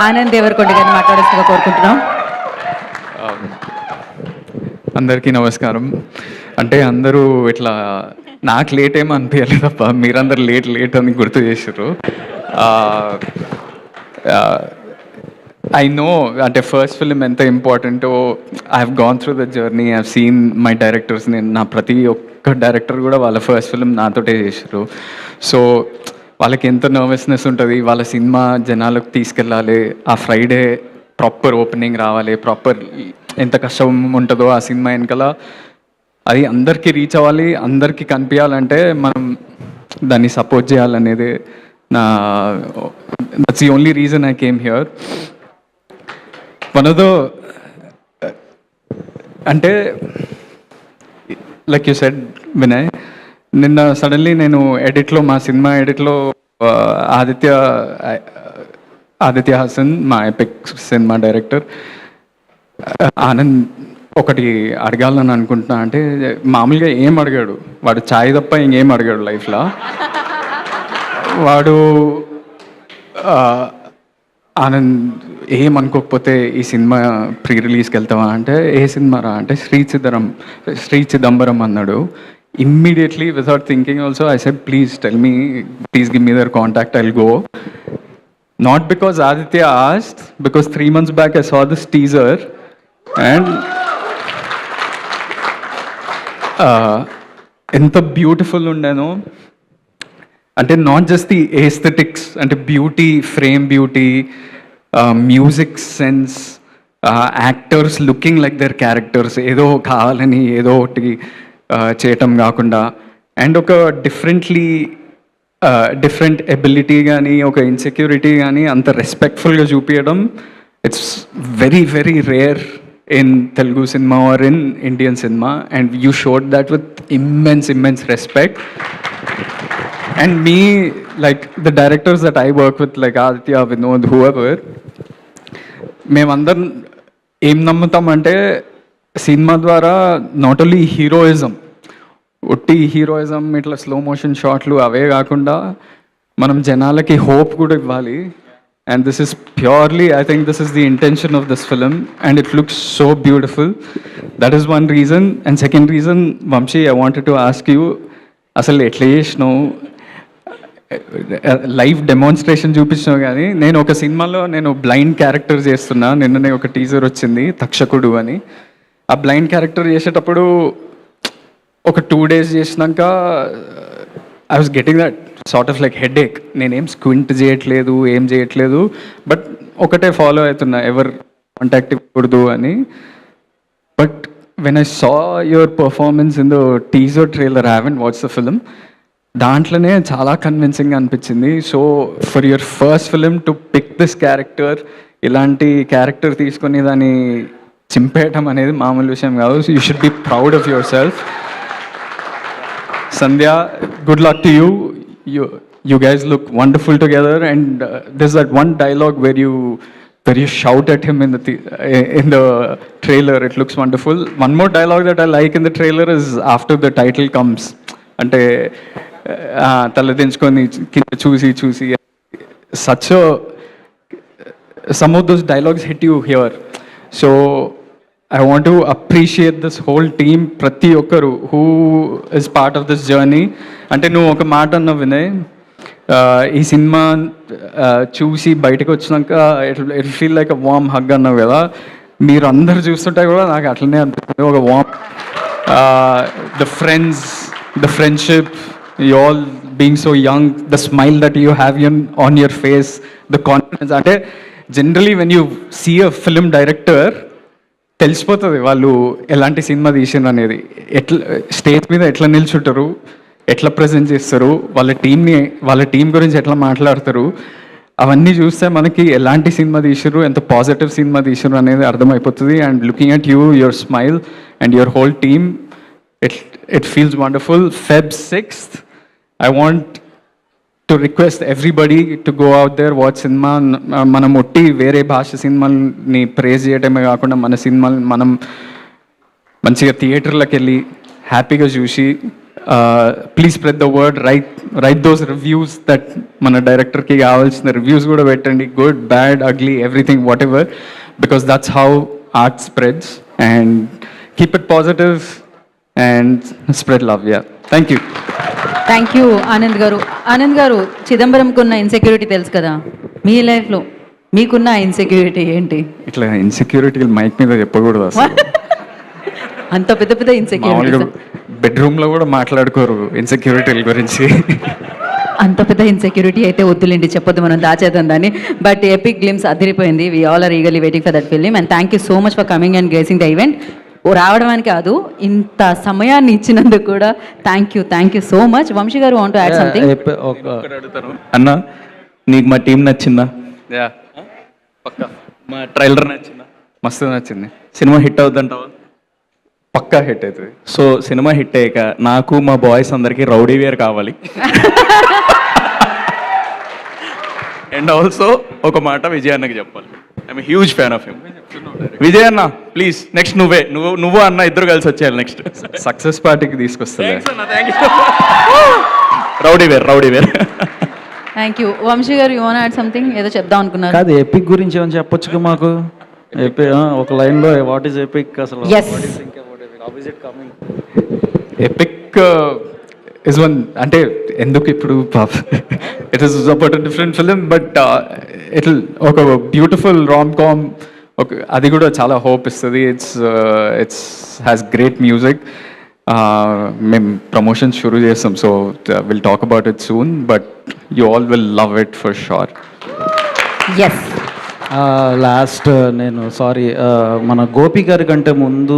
ఆనంద్ దేవరకొండ గారిని మాట్లాడాల్సిందిగా కోరుకుంటున్నాం. అందరికీ నమస్కారం. అంటే అందరూ ఇట్లా నాకు లేట్ ఏమో అనిపించలేదు తప్ప మీరందరూ లేట్ అని గుర్తు చేసారు. ఐ నో అంటే ఫస్ట్ ఫిలిం ఎంత ఇంపార్టెంటో. I have gone through the journey, I have seen my directors. నేను నా ప్రతి ఒక్క డైరెక్టర్ కూడా వాళ్ళ ఫస్ట్ ఫిలిం నాతోటే చేసారు. సో వాళ్ళకి ఎంత నర్వస్నెస్ ఉంటుంది, వాళ్ళ సినిమా జనాలకు తీసుకెళ్ళాలి, ఆ ఫ్రైడే ప్రాపర్ ఓపెనింగ్ రావాలి, ప్రాపర్ ఎంత కష్టం ఉంటుందో ఆ సినిమా వెనకాల అది అందరికీ రీచ్ అవ్వాలి, అందరికీ కనిపించాలంటే మనం దాన్ని సపోర్ట్ చేయాలనేది నా that's the only reason I came here. One of the అంటే లైక్ యూ సెడ్ వినయ్, నిన్న సడన్లీ నేను ఎడిట్లో, మా సినిమా ఎడిట్లో ఆదిత్య హాసన్, మా ఎపిక్ సినిమా డైరెక్టర్, ఆనంద్ ఒకటి అడగాలని అనుకుంటున్నా. అంటే మామూలుగా ఏం అడిగాడు వాడు, ఛాయ్ తప్ప ఇంకేం అడిగాడు లైఫ్లో. వాడు ఆనంద్ ఏమనుకోకపోతే ఈ సినిమా ప్రీ రిలీజ్కి వెళ్తావా అంటే, ఏ సినిమా రా అంటే శ్రీ చిదంబరం అన్నాడు. Immediately without thinking also I said please tell me, please give me their contact, I'll go. Not because Aditya asked, because 3 months back I saw this teaser and ఎంత beautiful ఉండేనో. అంటే not just the aesthetics, అంటే beauty, frame beauty, music sense, actors looking like their characters, ఏదో కావాలని ఏదో ఒకటి చేయటం కాకుండా, అండ్ ఒక డిఫరెంట్ ఎబిలిటీ కానీ, ఒక ఇన్సెక్యూరిటీ కానీ అంత రెస్పెక్ట్ఫుల్గా చూపించడం, it's very very rare in Telugu cinema or in Indian cinema. And you showed that with immense respect. And me like the directors that I work with, like Aditya, Vinod, whoever, మేమందరం ఏం నమ్ముతామంటే cinema ద్వారా నాట్ ఓన్లీ హీరోయిజం, ఒట్టి heroism, ఇట్లా slow motion షాట్లు అవే కాకుండా మనం జనాలకి హోప్ కూడా ఇవ్వాలి. And this is purely, I think this is the intention of this film and it looks so beautiful. That is one reason. And second reason, Vamsi, I wanted to ask you, అసలు ఎట్లా చేసినావు, live demonstration చూపించినావు. కానీ నేను ఒక సినిమాలో నేను blind character చేస్తున్నా, నిన్ననే ఒక టీజర్ వచ్చింది తక్షకుడు అని. ఆ బ్లైండ్ క్యారెక్టర్ చేసేటప్పుడు ఒక 2 days చేసినాక I was getting that sort of like headache. నేనేం స్క్వింట్ చేయట్లేదు, ఏం చేయట్లేదు, బట్ ఒకటే ఫాలో అవుతున్నా, ఎవరు కాంటాక్ట్ ఇవ్వకూడదు అని. But when I saw your performance in the teaser trailer, I haven't watch the film, దాంట్లోనే చాలా కన్విన్సింగ్గా అనిపించింది. So for your first film to pick this character, ఇలాంటి క్యారెక్టర్ తీసుకొని దాన్ని చింపేయటం అనేది మామూలు విషయం కాదు. You should be proud of yourself. Sandhya, good luck to you. You guys look wonderful together, and there's that one dialogue where you shout at him in the trailer. It looks wonderful. One more dialogue that I like in the trailer is after the title comes. Ante taladinchukoni kinda chusi such a, some of those dialogues hit you here. So I want to appreciate this whole team, ప్రతి ఒక్కరు who is part of this journey. అంటే నువ్వు ఒక మాట అన్నావు వినయ్, ఈ cinema చూసి బయటకు వచ్చినాక it feel like a warm hug అన్నావు కదా. మీరు అందరు చూస్తుంటే కూడా నాకు అట్లనే అనిపిస్తుంది, ఒక warm, the friendship, you all being so young, the smile that you have on your face, the confidence. అంటే generally when you see a film director తెలిసిపోతుంది వాళ్ళు ఎలాంటి సినిమా తీసినారు అనేది. ఎట్లా స్టేజ్ మీద ఎట్లా నిల్చుంటారు, ఎట్లా ప్రజెంట్ చేస్తారు, వాళ్ళ టీం గురించి ఎట్లా మాట్లాడతారు, అవన్నీ చూస్తే మనకి ఎలాంటి సినిమా తీసారు, ఎంత పాజిటివ్ సినిమా తీసారు అనేది అర్థమైపోతుంది. And looking at you, your smile and your whole team, it feels wonderful. Feb 6th, I want to request everybody to go out there, watch cinema. మనం ఒట్టి వేరే భాష సినిమాని ప్రేజ్ చేయటమే కాకుండా మన సినిమాని మనం మంచిగా థియేటర్లకు వెళ్ళి హ్యాపీగా చూసి please spread the word, right those reviews that మన డైరెక్టర్కి కావాల్సిన రివ్యూస్ కూడా పెట్టండి, good bad ugly everything what ever, because that's how art spreads. And keep it positive and spread love. Yeah, thank you. Thank you Anand గారు. ఆనంద్ గారు, చిదంబరంకు ఉన్న insecurity తెలుసు కదా, మీ లైఫ్లో మీకున్న ఇన్సెక్యూరిటీ ఏంటి? ఇట్లా ఇన్సెక్యూరిటీ మైక్ మీద చెప్పకూడదు అసలు. అంత పెద్ద పెద్ద ఇన్సెక్యూరిటీ, బెడ్రూమ్లో కూడా మాట్లాడుకోరు ఇన్సెక్యూరిటీల గురించి. అంత పెద్ద ఇన్సెక్యూరిటీ అయితే వద్దులేండి, చెప్పొద్దు, మనం దాచేద్దాం దాన్ని. బట్ ఎపిక్ గ్లిమ్స్ అదిరిపోయింది. We all are eagerly waiting for that film. And thank you so much for coming and gracing the event. రావడానికి కాదు, ఇంత సమయాన్ని ఇచ్చినందుకు కూడా thank you so much. Vamsi garu want to add something? అన్న, నీకు మా టీం నచ్చిందా? యా, పక్కా. మా ట్రైలర్ నచ్చిందా? మస్తు నచ్చింది. సినిమా హిట్ అవుద్దంటావా? పక్కా హిట్ అవుతుంది. సో సినిమా హిట్ అయ్యాక నాకు మా బాయ్స్ అందరికీ రౌడీ వేర్ కావాలి. అండ్ ఆల్సో ఒక మాట విజయ్ అన్నకి చెప్పాలి. I'm huge fan of him. Vijay అన్న ప్లీజ్, నెక్స్ట్ నువ్వు అన్న ఇద్దరు కలిసి వచ్చేయాలి నెక్స్ట్. సక్సెస్ పార్టీకి తీసుకొస్తా. Rowdy Wear. Thank you. Vamsi garu, you want add something? ఏదో చెప్దాం అనుకున్నారు. కాదు, ఎపిక్ గురించి ఏమైనా చెప్పొచ్చుగా మాకు. ఒక లైన్లో వాట్ ఈస్ ఎపిక్ అసలు? Yes. ఎపిక్ ఇస్ వన్, అంటే ఎందుకు ఇప్పుడు it is about different film, but it ఒక బ్యూటిఫుల్ రామ్ కామ్, అది కూడా చాలా హోప్ ఇస్తుంది. It's has great music. మేము ప్రమోషన్స్ షురూ చేస్తాం, so will talk about it soon, but you all will love it for sure. Yes. Last నేను sorry, మన గోపి గారి కంటే ముందు